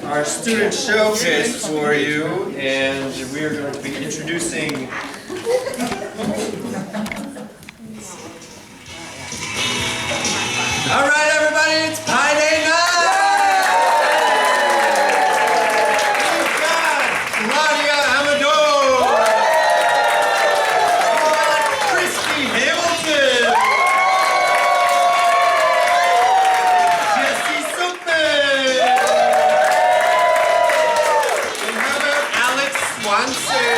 our student showcase for you, and we are going to be introducing all right, everybody, it's Pi Day night! We've got Claudia, Amador! Christy, Hamilton! Sukman! And how about Alex Swanson?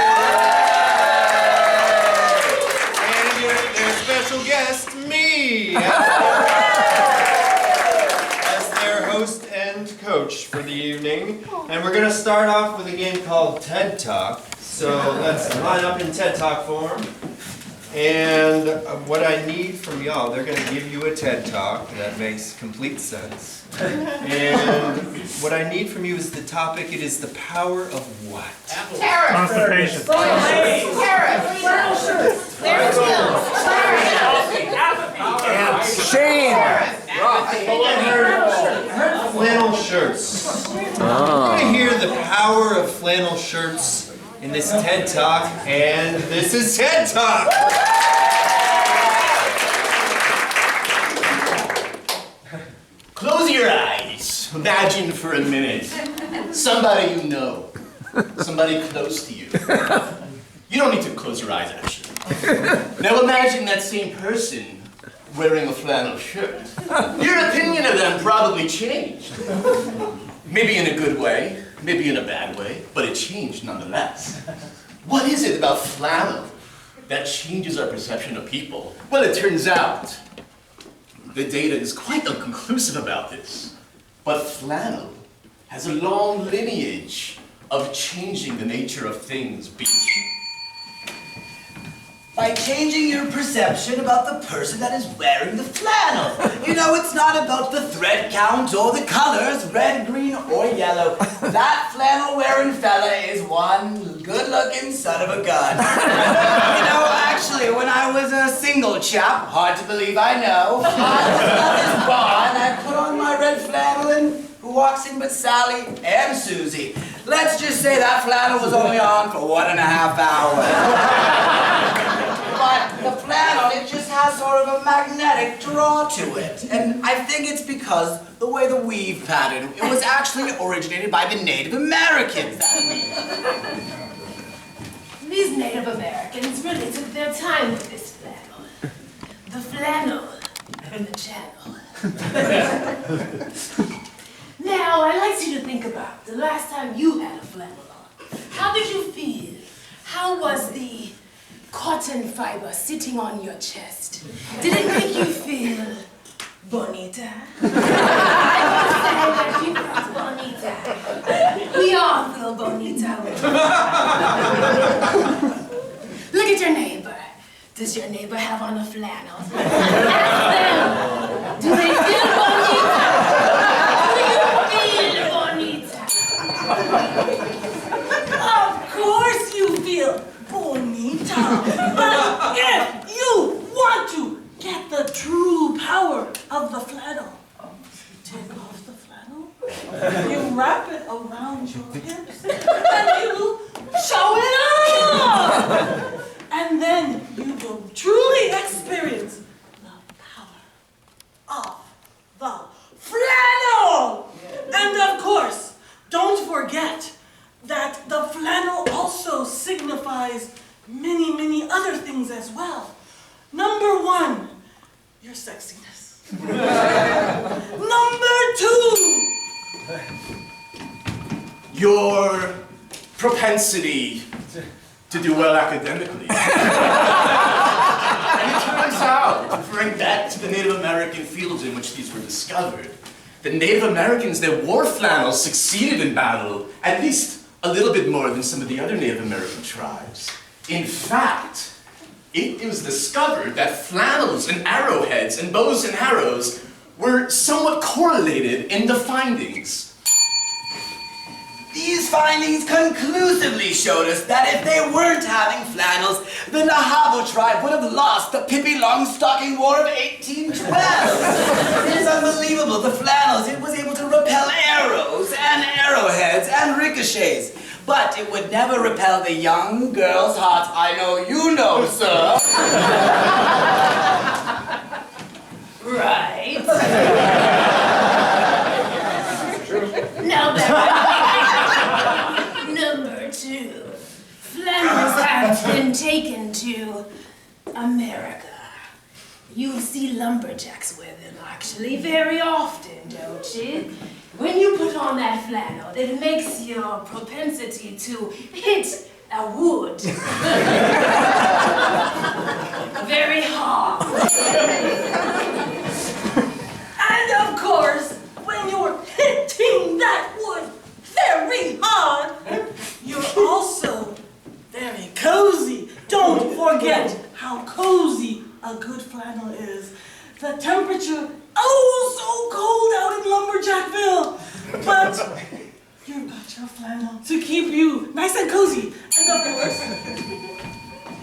And their special guest, me! As their host and coach for the evening. And we're going to start off with a game called TED Talk. So let's line up in TED Talk form. And what I need from y'all, they're going to give you a TED Talk that makes complete sense. And what I need from you is the topic. It is the power of what? Tariff. Constipation. Shame. Flannel shirts. We're going to hear the power of flannel shirts in this TED Talk, and this is TED Talk! Close your eyes. Imagine for a minute somebody you know, somebody close to you. You don't need to close your eyes, actually. Now imagine that same person wearing a flannel shirt. Your opinion of them probably changed. Maybe in a good way, maybe in a bad way, but it changed nonetheless. What is it about flannel that changes our perception of people? Well, it turns out the data is quite inconclusive about this, but flannel has a long lineage of changing the nature of things. By changing your perception about the person that is wearing the flannel. You know, it's not about the thread count or the colors, red, green, or yellow. That flannel-wearing fella is one good-looking son of a gun. You know, actually, when I was a single chap, hard to believe I know, I was at this bar and I put on my red flannel and who walks in but Sally and Susie. Let's just say that flannel was only on for 1.5 hours. But the flannel, it just has sort of a magnetic draw to it. And I think it's because the way the weave pattern, it was actually originated by the Native Americans, that weave. These Native Americans really took their time with this flannel. The flannel and the channel. Now, I'd like you to think about the last time you had a flannel on. How did you feel? How was the cotton fiber sitting on your chest? Did it make you feel bonita? I would say that you felt bonita. We all feel bonita. Look at your neighbor. Does your neighbor have on a flannel? Ask them. Do they feel bonita? Of course you feel bonita, but if you want to get the true power of the flannel, take off the flannel, you wrap it around your hips, and you show it off! And then you will truly experience the power of the flannel! And of course, don't forget that the flannel also signifies many, many other things as well. Number 1, your sexiness. Number 2, Your propensity to do well academically. And it turns out, referring back to the Native American fields in which these were discovered, the Native Americans that wore flannels succeeded in battle at least a little bit more than some of the other Native American tribes. In fact, it was discovered that flannels and arrowheads and bows and arrows were somewhat correlated in the findings. These findings conclusively showed us that if they weren't having flannels, the Nahabo tribe would have lost the Pippi Longstocking War of 1812. It is unbelievable, the flannels, it was able to repel arrows and arrowheads. ricochets. But it would never repel the young girl's heart. I know you know, sir. Right. Now then, number 2. Flannels have been taken to America. You see lumberjacks wear them actually very often, don't you? When you put on that flannel, it makes your propensity to hit a wood very hard. And of course, when you're hitting that wood very hard, you're also very cozy. Don't forget how cozy a good flannel is. The temperature, so cold out in Lumberjackville. But you've got your flannel to keep you nice and cozy. And of course,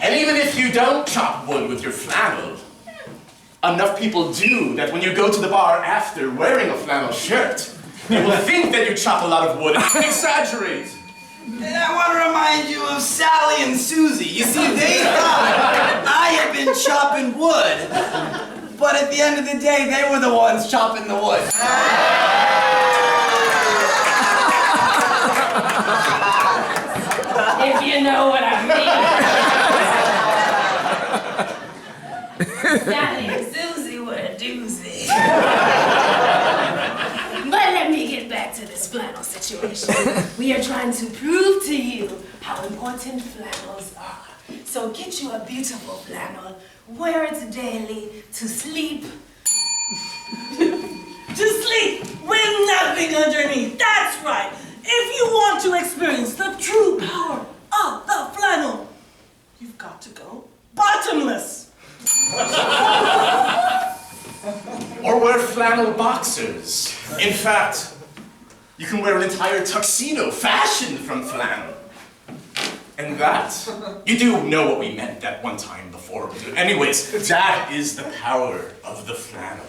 And even if you don't chop wood with your flannel, enough people do that when you go to the bar after wearing a flannel shirt, they will think that you chop a lot of wood and exaggerate. And I want to remind you of Sally and Susie. You see, they thought I had been chopping wood. But at the end of the day, they were the ones chopping the wood. if you know what I mean. Sally and Susie were a doozy. But let me get back to this flannel situation. We are trying to prove to you how important flannels are. So get you a beautiful flannel, wear it daily to sleep. To sleep with nothing underneath. That's right. If you want to experience the true power of the flannel, you've got to go bottomless. Or wear flannel boxers. In fact, you can wear an entire tuxedo fashioned from flannel. And that, you do know what we meant that one time before. Anyways, that is the power of the flannel.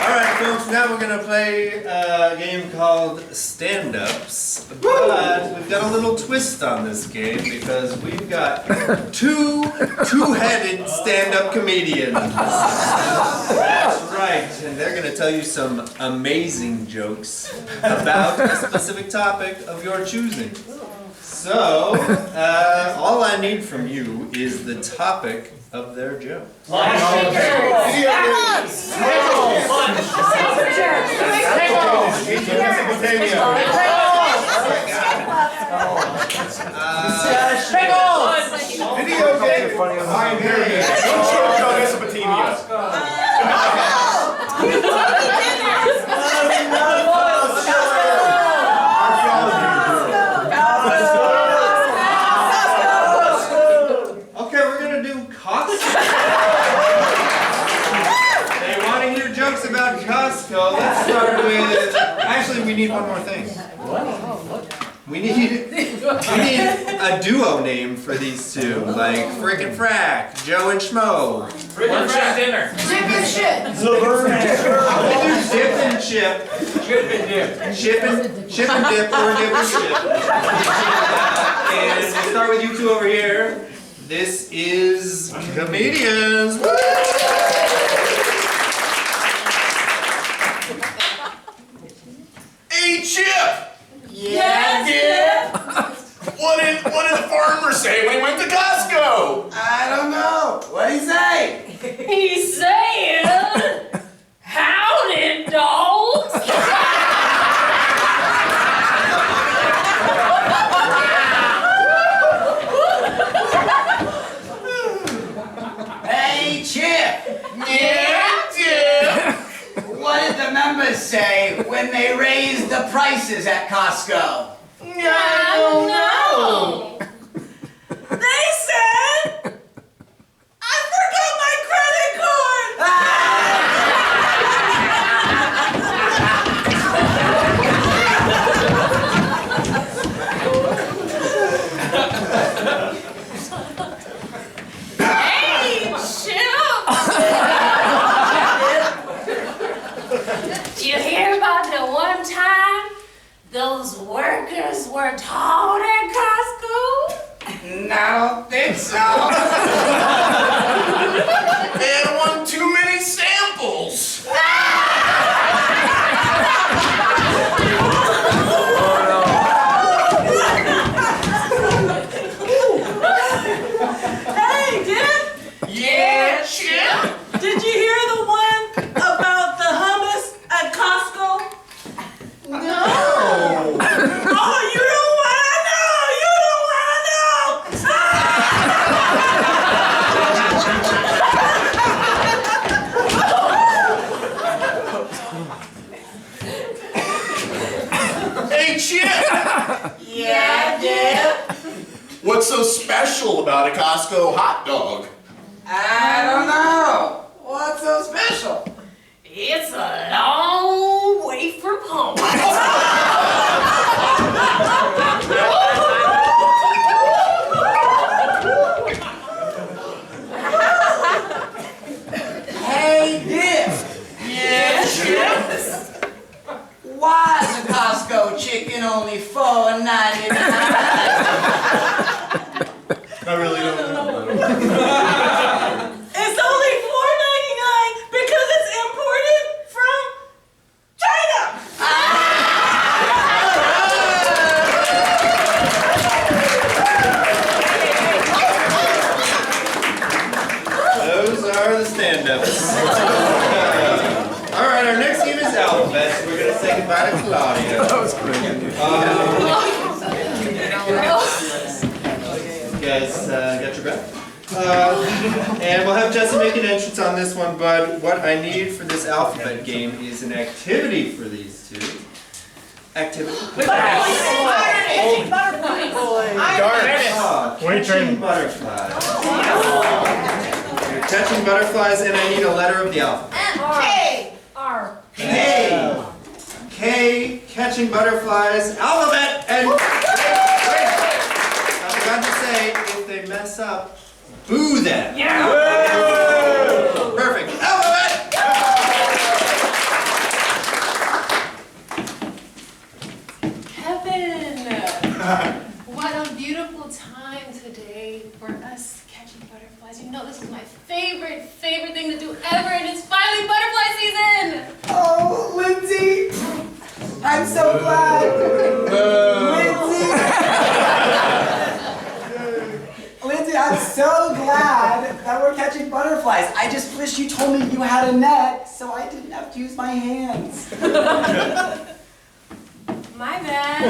Alright folks, now we're gonna play a game called Stand-Ups, but we've got a little twist on this game because we've got two-headed stand-up comedians. That's right, and they're gonna tell you some amazing jokes about a specific topic of your choosing. So, all I need from you is the topic of their joke. Video game. Don't joke about Mesopotamia. Okay, we're gonna do Costco. They want to hear jokes about Costco. Let's start with. Actually, we need one more thing. We need a duo name for these two, like Frick and Frack, Joe and Schmo. Frick and Frack dinner. Chip and shit. We'll do dip and chip. Chip and dip. Chip and dip or dip and chip. And we'll start with you two over here. This is comedians. Woo! Hey, Chip! Yeah, What did the farmer say when he went to Costco? I don't know. What'd he say? He's saying, howdy, dogs. Hey, Chip. Yeah, Chip! What did the members say when they raised the prices at Costco? I don't know. They said, I forgot my credit card. Hey, Chip. were taught at Costco? I don't think so. They had one too many samples. Hey, Dip! Yeah, Chip. Did you hear the one about the hummus at Costco? No. Oh, you don't wanna know! You don't wanna know! Hey, Chip. Yeah, Dip? What's so special about a Costco hot dog? I don't know. What's so special? It's a long way from home. Hey, Dip. Yeah, Chip. Why is a Costco chicken only $4.99? I really don't know. It's only $4.99 because it's imported from China. Those are the stand-ups. All right, our next game is alphabet, so we're gonna say goodbye to Claudia. That was great. You guys got your breath? And we'll have Jesse make an entrance on this one, but what I need for this alphabet game is an activity for these two. Activity. Darn it. Catching butterflies. You're catching butterflies, and I need a letter of the alphabet. K. R. K. K. Catching butterflies. Alphabet. And I forgot to say, if they mess up, boo them. Yeah. Perfect. Alphabet. Kevin, what a beautiful time today for us catching butterflies. You know this is my favorite thing to do ever, and it's finally butterfly season! Oh, Lindsay! I'm so glad! Lindsay, I'm so glad that we're catching butterflies. I just wish you told me you had a net so I didn't have to use my hands. My bad.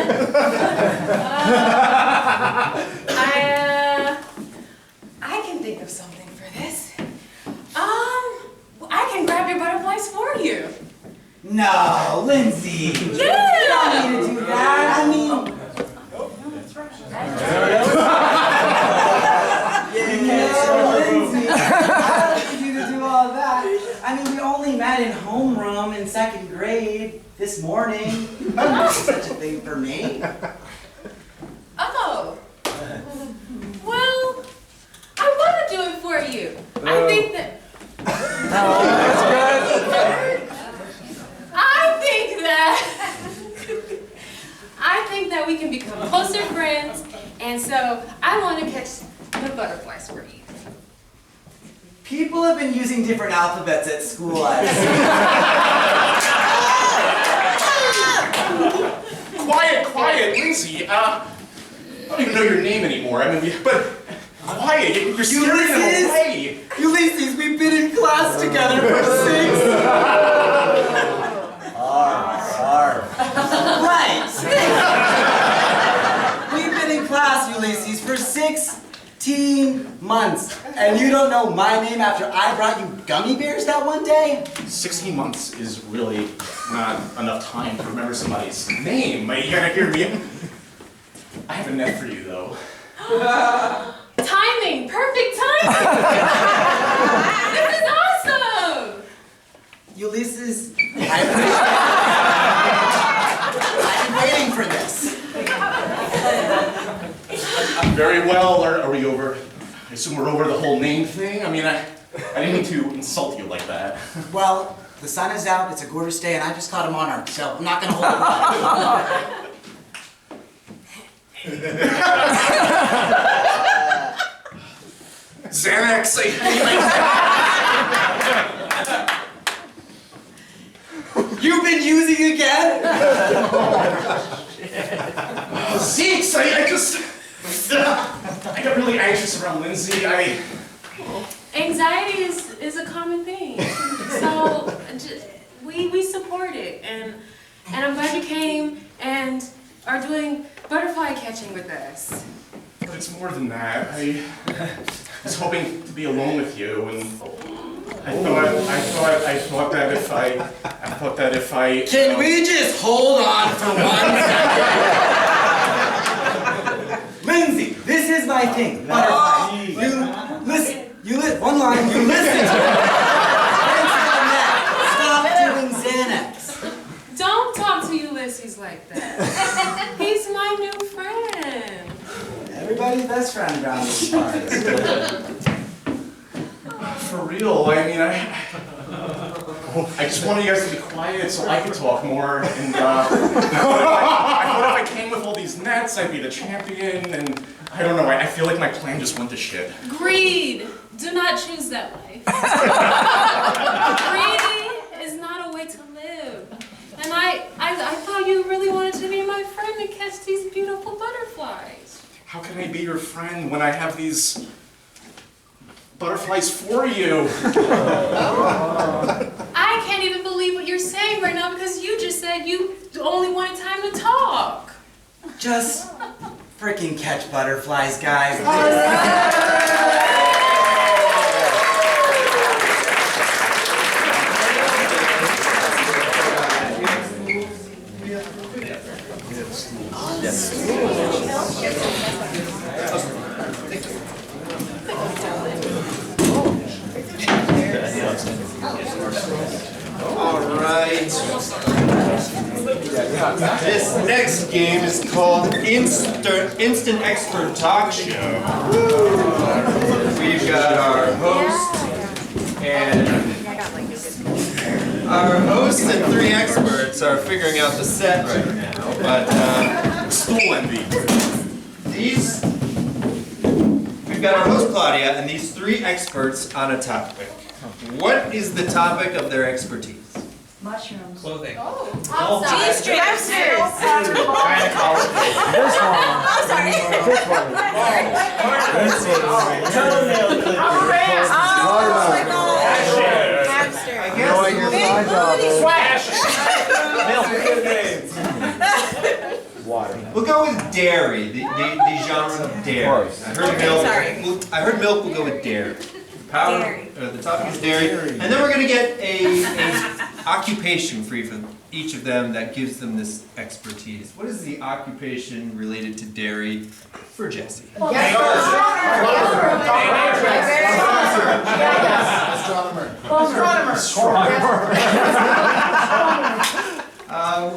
I can think of something for this. I can grab your butterflies for you. No, Lindsay! Yeah! You don't need to do that. I mean... Lindsay, I don't need you to do all that. I mean, we only met in homeroom in 2nd grade this morning. You don't do such a thing for me. Oh. Well, I want to do it for you. I think that... I think that we can become closer friends, and so I want to catch the butterflies for you. People have been using different alphabets at school, I've seen. Quiet, Lindsay. I don't even know your name anymore. I mean, but quiet. You're scaring them away. Ulysses, we've been in class together for 6. Right. We've been in class, Ulysses, for 16 months. And you don't know my name after I brought you gummy bears that one day? 16 months is really not enough time to remember somebody's name. You gotta hear me. I have a net for you, though. Timing! Perfect timing! This is awesome! Ulysses, I've been waiting for this. Very well. Are we over? I assume we're over the whole name thing? I mean, I didn't mean to insult you like that. Well, the sun is out, it's a gorgeous day, and I just caught a monarch, so I'm not gonna hold it Xanax, You've been using again? Zeeks, I got really anxious around Lindsay. Anxiety is a common thing. So we support it, and I'm glad you came and are doing butterfly catching with us. But it's more than that. I was hoping to be alone with you, and I thought that if I Can we just hold on for 1 second? Lindsay, this is my thing. Butterfly. One line, you listen to it. Stop doing Xanax. Don't talk to Ulysses like that. He's my new friend. Everybody's best friend around these parts. For real, I mean, I just wanted you guys to be quiet so I could talk more, and I thought if I came with all these nets, I'd be the champion, and I don't know, I feel like my plan just went to shit. Greed. Do not choose that life. Greedy is not a way to live. And I thought you really wanted to be my friend and catch these beautiful butterflies. How can I be your friend when I have these butterflies for you? I can't even believe what you're saying right now because you just said you only wanted time to talk. Just freaking catch butterflies, guys. All right. This next game is called Instant Expert Talk Show. We've got our host and three experts are figuring out the set right now. But Stool envy. we've got our host Claudia and these three experts on a topic. What is the topic of their expertise? Mushrooms. Clothing. G-string. Gynecology. This one. I'm sorry. This one. Hamster. I Milk. Water. We'll go with dairy, the genre of dairy. I heard milk will go with dairy. The topic is dairy. And then we're going to get a occupation for each of them that gives them this expertise. What is the occupation related to dairy for Jesse? We'll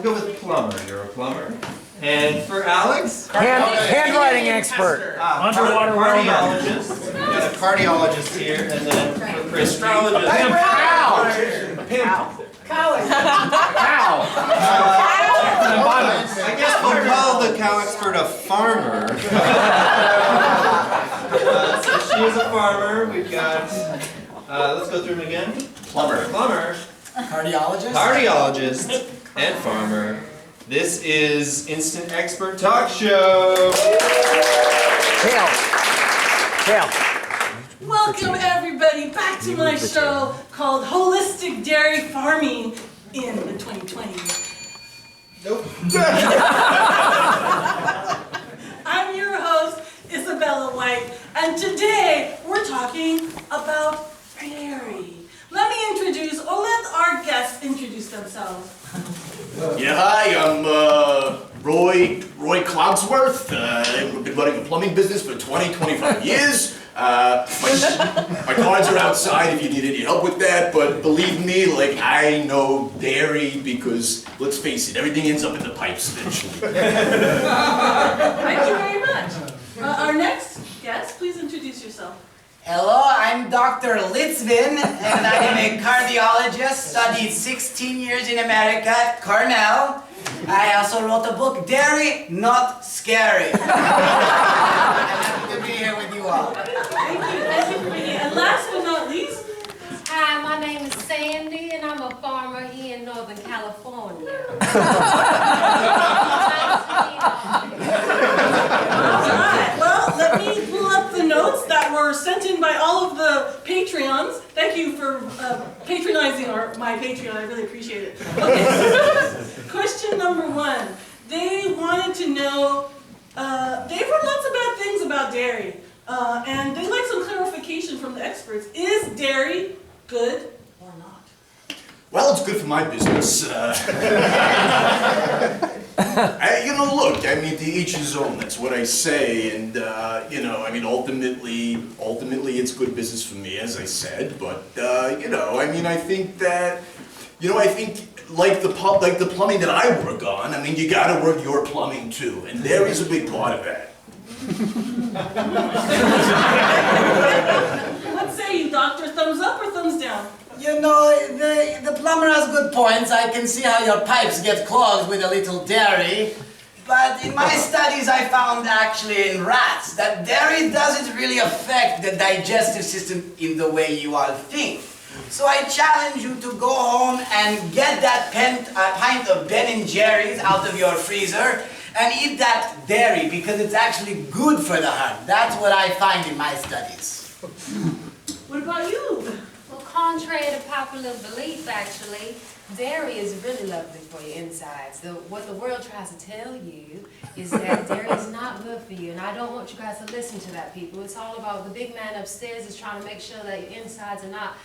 go with plumber. You're a plumber. And for Alex? Handwriting expert. Underwater cardiologist. We got a cardiologist here, and then for Christy. Astrologist. I guess we'll call the cow expert a farmer. So she is a farmer. We've got, let's go through them again. Plumber. Cardiologist. And farmer. This is Instant Expert Talk Show. Tail. Welcome everybody back to my show called Holistic Dairy Farming in the 2020s. Nope. I'm your host, Isabella White, and today we're talking about dairy. Let our guests introduce themselves. Yeah, hi, I'm Roy Clogsworth. I've been running a plumbing business for 25 years. My cards are outside if you need any help with that, but believe me, like, I know dairy because, let's face it, everything ends up in the pipes eventually. Thank you very much. Our next guest, please introduce yourself. Hello, I'm Dr. Litzvin, and I am a cardiologist, studied 16 years in America at Cornell. I also wrote a book, Dairy, Not Scary. I'm happy to be here with you all. Thank you for being here. And last but not least, Hi, my name is Sandy, and I'm a farmer here in Northern California. Nice to meet all right. Well, let me pull up the notes that were sent in by all of the Patreons. Thank you for patronizing my Patreon. I really appreciate it. Okay. Question number 1. They wanted to know, they've heard lots of bad things about dairy, and they'd like some clarification from the experts. Is dairy good or not? Well, it's good for my business. Look, I mean, to each his own, that's what I say, and, ultimately it's good business for me, as I said, but, I think that, like the plumbing that I work on, I mean, you gotta work your plumbing too, and dairy's a big part of that. What say you, doctor? Thumbs up or thumbs down? The plumber has good points. I can see how your pipes get clogged with a little dairy. But in my studies, I found actually in rats that dairy doesn't really affect the digestive system in the way you all think. So I challenge you to go home and get that pint of Ben & Jerry's out of your freezer and eat that dairy because it's actually good for the heart. That's what I find in my studies. What about you? Well, contrary to popular belief, actually, dairy is really lovely for your insides. What the world tries to tell you is that dairy is not good for you, and I don't want you guys to listen to that, people. It's all about the big man upstairs is trying to make sure that your insides are not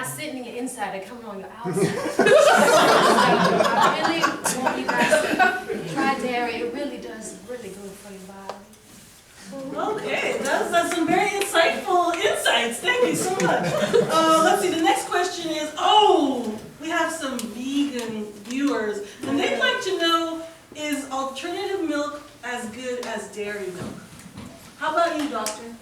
sitting in your inside, they're coming on your outside. So I really want you guys to try dairy. It really does really good for your body. Okay, that's some very insightful insights. Thank you so much. Let's see, the next question is, we have some vegan viewers, and they'd like to know, is alternative milk as good as dairy milk? How about you, doctor?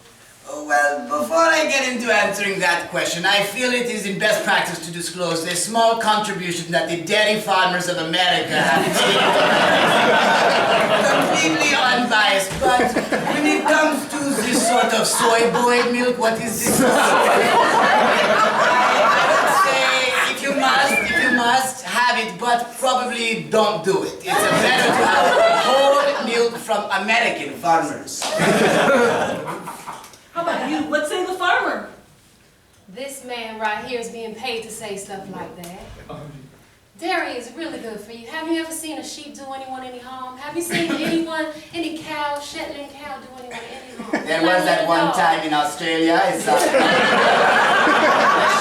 Well, before I get into answering that question, I feel it is in best practice to disclose the small contribution that the dairy farmers of America have made. Completely unbiased, but when it comes to this sort of soy boy milk, what is this? I would say if you must have it, but probably don't do it. It's better to have whole milk from American farmers. How about you? What say the farmer? This man right here is being paid to say stuff like that. Dairy is really good for you. Have you ever seen a sheep do anyone any harm? Have you seen any cow, Shetland cow do anyone any harm? There was that one time in Australia, I saw the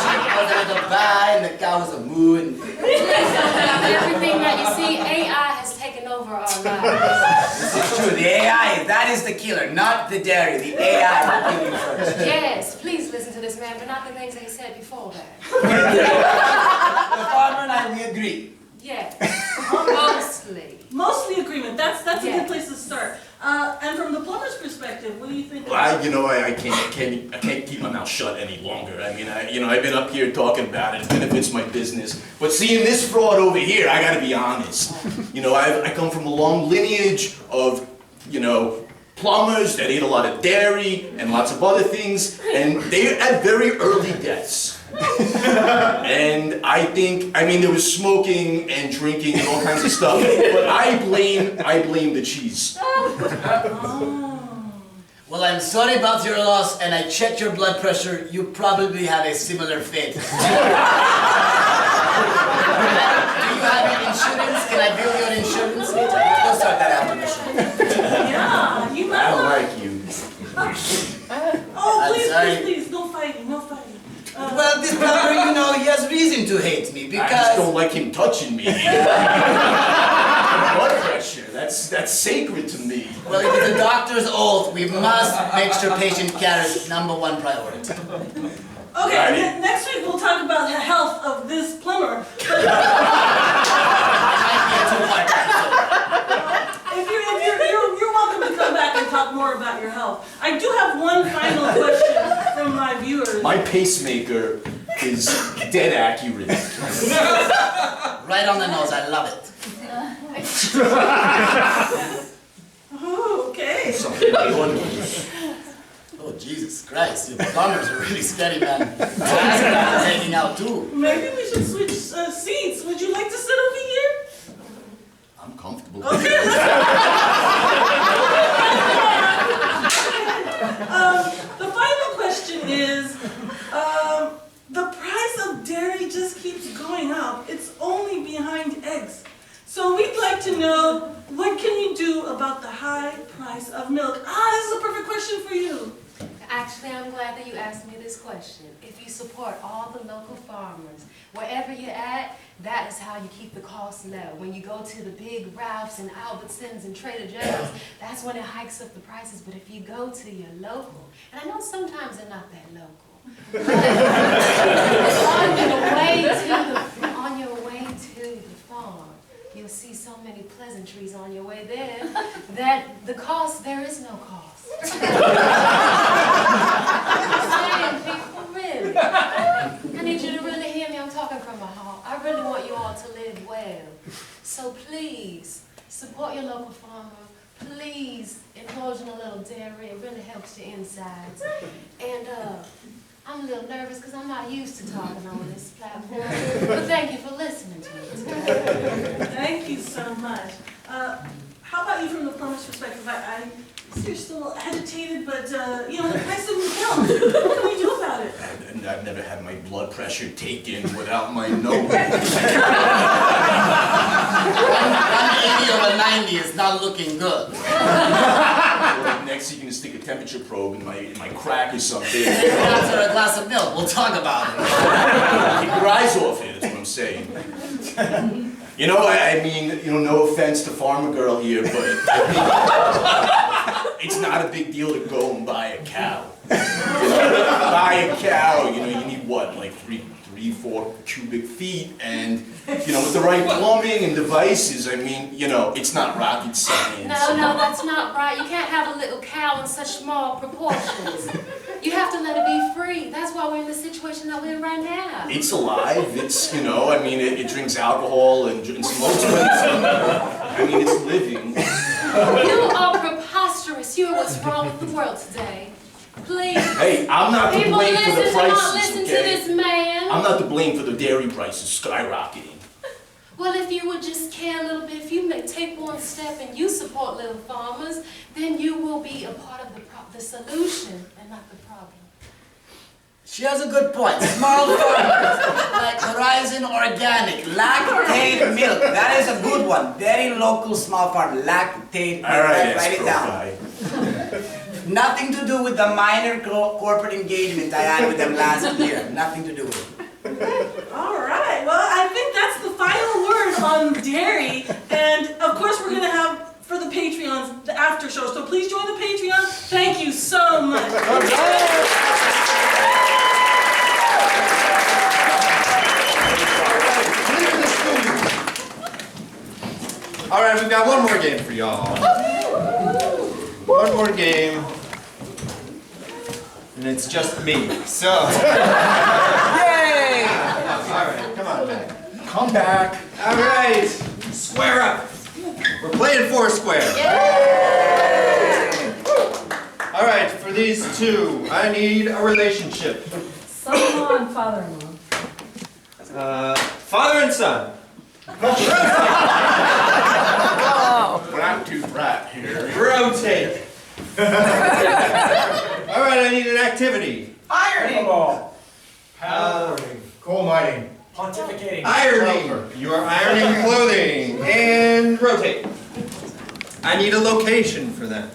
sheep was a little baa and the cow was a moo. And everything that you see, AI has taken over our lives. This is true, the AI, that is the killer, not the dairy. The AI will kill you first. Yes, please listen to this man, but not the things that he said before that. The farmer and I, we agree. Yeah, mostly. Mostly agreement. That's a Yeah. good place to start. And from the plumber's perspective, what do you think? Well, I can't keep my mouth shut any longer. I mean, I've been up here talking about it. It benefits my business. But seeing this fraud over here, I gotta be honest. I come from a long lineage of, plumbers that ate a lot of dairy and lots of other things, and they had very early deaths. And there was smoking and drinking and all kinds of stuff, but I blame the cheese. Well, I'm sorry about your loss, and I checked your blood pressure. You probably have a similar fate. Do you have your insurance? Can I bill your insurance later? We'll start that after the show. Yeah, you might I want. like you. Please, no fighting. Well, this plumber, he has reason to hate me I because... just don't like him touching me. Blood pressure, that's sacred to me. Well, it is a doctor's oath. We must make sure patient care is #1 priority. Okay, next week we'll talk about the health of this plumber. If you're welcome to come back and talk more about your health. I do have one final question. My pacemaker is dead accurate. Right on the nose, I love it. Oh, okay. Something like wonderful. Oh, Jesus Christ, your plumbers are really steady, man. That's what I'm taking out too. Maybe we should switch seats. Would you like to sit over here? I'm comfortable. Okay. The final question is, the price of dairy just keeps going up. It's only behind eggs. So we'd like to know, what can you do about the high price of milk? This is a perfect question for you. Actually, I'm glad that you asked me this question. If you support all the local farmers, wherever you're at, that is how you keep the costs low. When you go to the big Ralphs and Albertsons and Trader Joe's, that's when it hikes up the prices. But if you go to your local, and I know sometimes they're not that local, on your way to the farm, you'll see so many pleasantries on your way there that there is no cost. I'm saying, people, really. I need you to really hear me. I'm talking from my heart. I really want you all to live well. So please, support your local farmer. Please, indulge in a little dairy. It really helps your insides. And I'm a little nervous because I'm not used to talking on this platform. But thank you for listening to me today. Thank you so much. How about you from the plumber's perspective? I see you're still agitated, but you know, the price of milk. What can we do about it? And I've never had my blood pressure taken without my nose. 180 over 90 is not looking good. Next, you're gonna stick a temperature probe in my crack or something. After a glass of milk, we'll talk about it. Keep your eyes off it, that's what I'm saying. You know, I mean, you know, no offense to Farmer Girl here, but I think it's not a big deal to go and buy a cow. You know, buy a cow, you know, you need what, like 3-4 cubic feet, and, you know, with the right plumbing and devices, I mean, you know, it's not rocket science. No, that's not right. You can't have a little cow in such small proportions. You have to let it be free. That's why we're in the situation that we're in right now. It's alive, it's, you know, I mean, it drinks alcohol and smokes. I mean, it's living. You are preposterous. You are what's wrong with the world today. Please. Hey, I'm not to People, blame for the listen prices, to okay? this man. I'm not to blame for the dairy prices skyrocketing. Well, if you would just care a little bit, if you may take one step and you support little farmers, then you will be a part of the solution and not the problem. She has a good point. Small farmers, like Horizon Organic, lactate milk. That is a good one. Very local small farm, lactate milk. All right, Write it down. Nothing to do with the minor corporate engagement I had with them last year. Nothing to do with it. All right. Well, I think that's the final word on dairy. And of course, we're going to have, for the Patreons, the after show. So please join the Patreon. Thank you so much. All right, we've got one more game for y'all. One more game. And it's just me. So. Yay! All right, come on back. Come back. All right, square up. We're playing Foursquare. All right, for these two, I need a relationship. Son-in-law and father-in-law. Father and son. Brat to brat here. Rotate. All right, I need an activity. Ironing. Coal mining. Pontificating. Ironing. You are ironing clothing. And rotate. I need a location for that.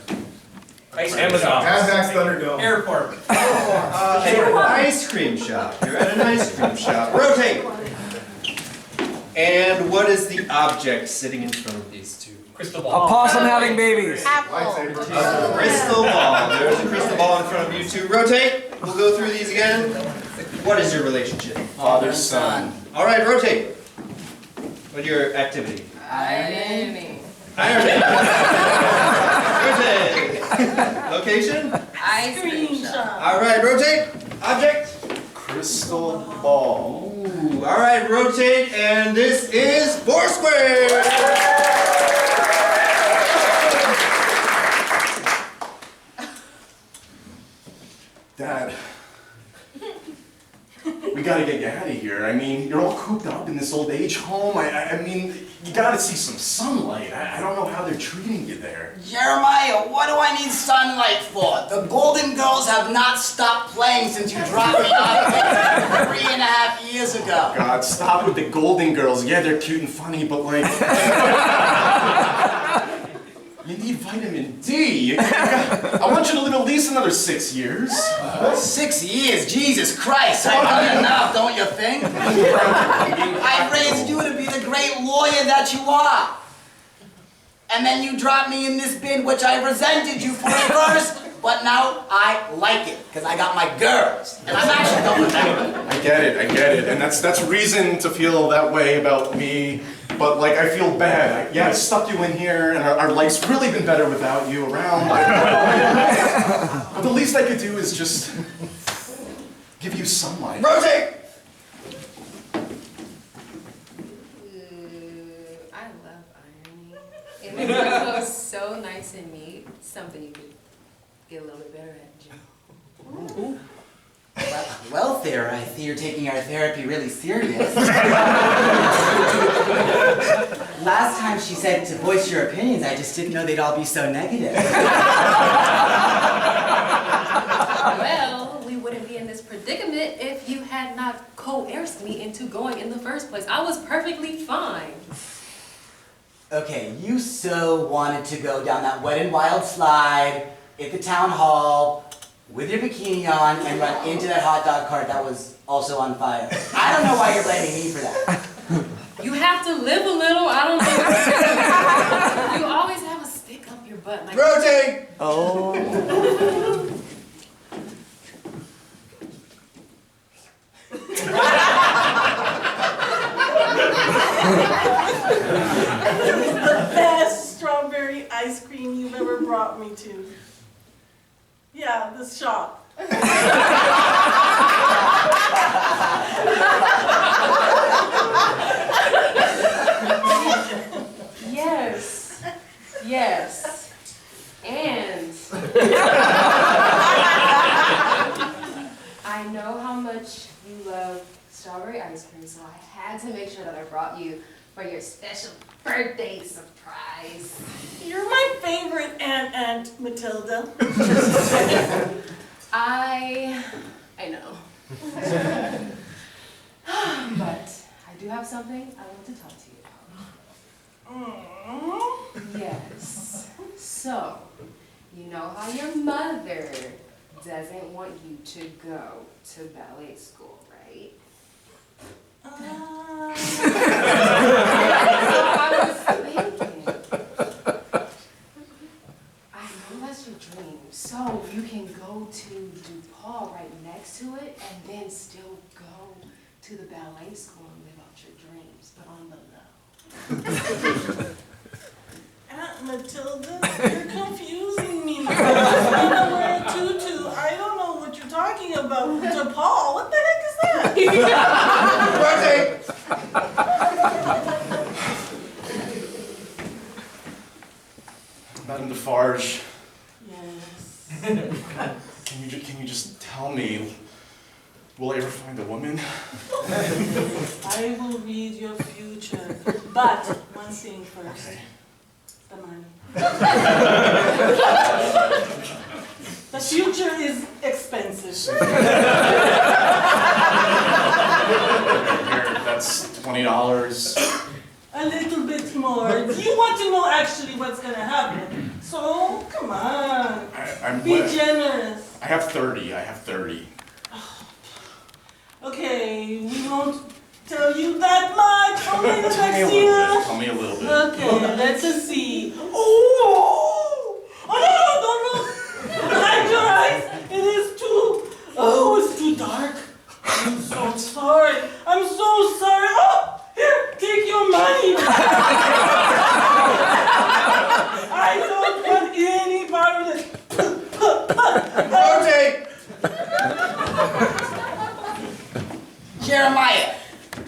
Amazon. Hazmax Thunderdome. Airport. An ice cream shop. You're at an ice cream shop. Rotate. And what is the object sitting in front of these two? Crystal ball. A possum having babies. A crystal ball. There's a crystal ball in front of you two. Rotate. We'll go through these again. What is your relationship? Father, son. All right, rotate. What's your activity? Ironing. Ironing. Rotate. Location? Ice cream shop. All right, rotate. Object? crystal ball. Ooh, all right, rotate, and this is Foursquare. Dad, we gotta get you out of here. I mean, you're all cooped up in this old age home. I mean, you gotta see some sunlight. I don't know how they're treating you there. Jeremiah, what do I need sunlight for? The Golden Girls have not stopped playing since you dropped me off 3.5 years ago. God, stop with the Golden Girls. Yeah, they're cute and funny, but like... You need vitamin D. I want you to live at least another 6 years. 6 years? Jesus Christ, I've done enough, don't you think? I raised you to be the great lawyer that you are. And then you dropped me in this bin, which I resented you for at first, but now I like it, because I got my girls. And I'm actually done with that. I get it. And that's reason to feel that way about me. But like, I feel bad. I stuck you in here, and our life's really been better without you around. But the least I could do is just give you sunlight. Rotate. I love ironing. It makes my clothes so nice and neat. Something you could get a little bit better at, Jim. Well, Thera, I see you're taking our therapy really serious. Last time she said to voice your opinions, I just didn't know they'd all be so negative. Well, we wouldn't be in this predicament if you had not coerced me into going in the first place. I was perfectly fine. Okay, you so wanted to go down that Wet n Wild slide at the town hall with your bikini on and run into that hot dog cart that was also on fire. I don't know why you're blaming me for that. You have to live a little. I don't think you always have a stick up your butt. Like Rotate. Oh. It was the best strawberry ice cream you've ever brought me to. Yeah, this shop. Yes. And I know how much you love strawberry ice cream, so I had to make sure that I brought you for your special birthday surprise. You're my favorite Aunt Matilda. I know. But I do have something I want to talk to you about. Yes. So, you know how your mother doesn't want you to go to ballet school, right? That's what I was thinking. I know that's your dream, so you can go to DePaul right next to it and then still go to the ballet school and live out your dreams, but on the low. Aunt Matilda, you're confusing me. I'm gonna wear a tutu. I don't know what you're talking about. DePaul, what the heck is that? Rotate. Madame Defarge, Yes. can you just tell me, will I ever find a woman? I will read your future. But one thing first. Okay. The money. The future is expensive. Here, that's $20. A little bit more. You want to know actually what's gonna happen. So, come on. Be generous. I have 30. Okay, we won't tell you that much. Only the next year. Tell me a little bit. Okay, let's just see. Oh, no. Hide your eyes. It is too, it's too dark. I'm so sorry. Oh, here, take your money. I don't want any part of this. Rotate. Jeremiah,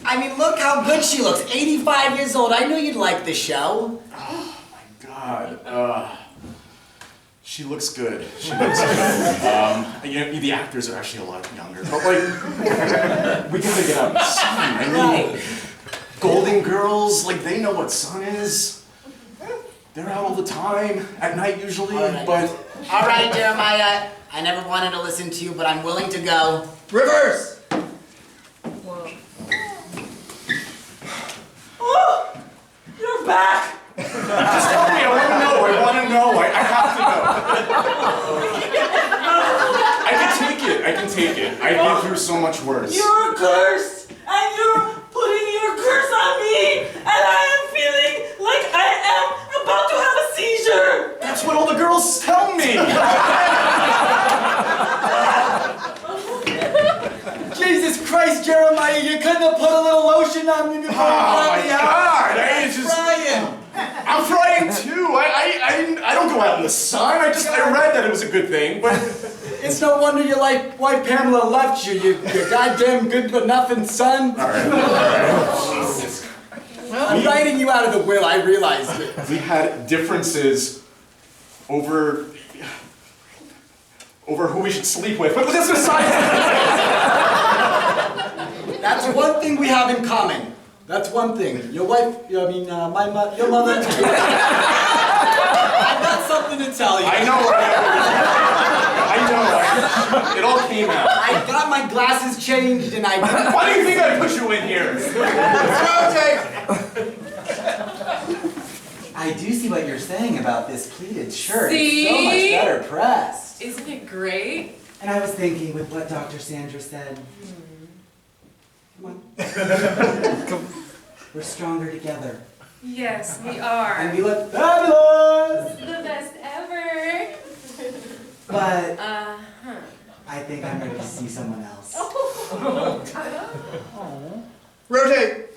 I mean, look how good she looks. 85 years old. I knew you'd like the show. Oh my God. She looks good. She looks good. You know, the actors are actually a lot younger. But like, we gotta get out in the sun. I mean, Golden Girls, like they know what sun is. They're out all the time, at night usually, but... All right, Jeremiah, I never wanted to listen to you, but I'm willing to go. Reverse! Oh, you're back. Just tell me, I want to know, I have to know. I can take it. I've been through so much worse. You're cursed, and you're putting your curse on me, and I am feeling like I am about to have a seizure. That's what all the girls tell me. Jesus Christ, Jeremiah, you couldn't have put a little lotion on me before you brought me out. God, it's just... Brian. I'm frying too. I don't go out in the sun. I read that it was a good thing, but... It's no wonder your wife Pamela left you. You goddamn good for nothing son. All right. Jesus. I'm writing you out of the will, I realized it. We had differences over who we should sleep with, but that's beside That's one thing we have in common. That's one thing. Your wife, your mother. I've got something to tell you. I know. It all came out. I got my glasses changed and Why do you think I put you in here? I do see what you're saying about this pleated shirt. See? It's so much better pressed. Isn't it great? And I was thinking with what Dr. Sandra said. Come on. We're stronger together. Yes, we are. And we look fabulous! The best ever. But I think I'm ready to see someone else. Rotate!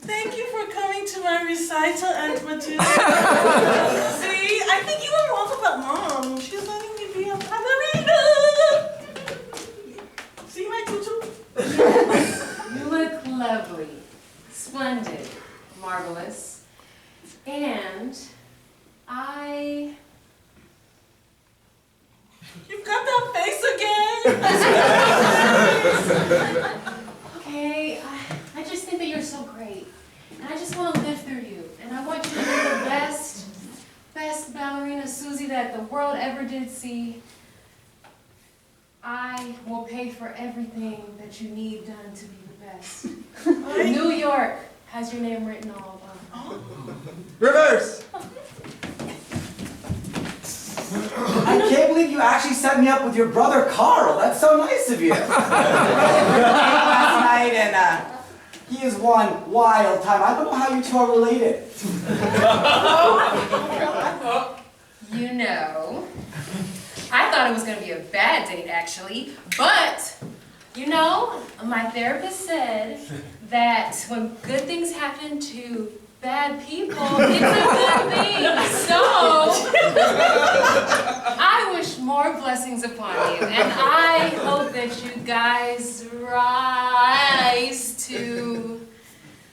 Thank you for coming to my recital, Aunt Matilda. See, I think you were wrong about Mom. She's letting me be a ballerina. See my tutu? You look lovely, splendid, marvelous, and You've got that face again. Okay, I just think that you're so great, and I just want to live through you, and I want you to be the best ballerina Susie that the world ever did see. I will pay for everything that you need done to be the best. New York has your name written all over. Reverse! I can't believe you actually set me up with your brother Carl. That's so nice of you. Last night and he is one wild time. I don't know how you two are related. You know, I thought it was going to be a bad date, actually, but, you know, my therapist said that when good things happen to bad people, it's a good thing. So, I wish more blessings upon you, and I hope that you guys rise to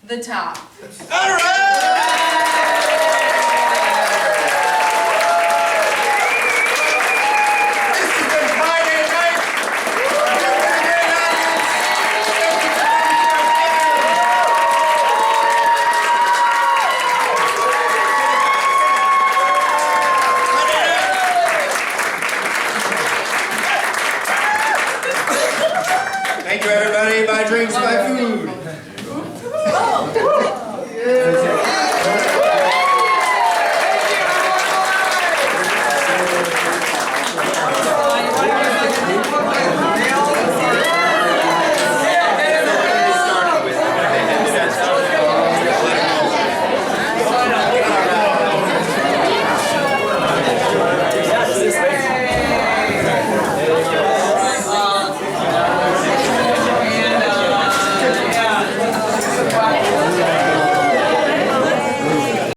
the top. All right!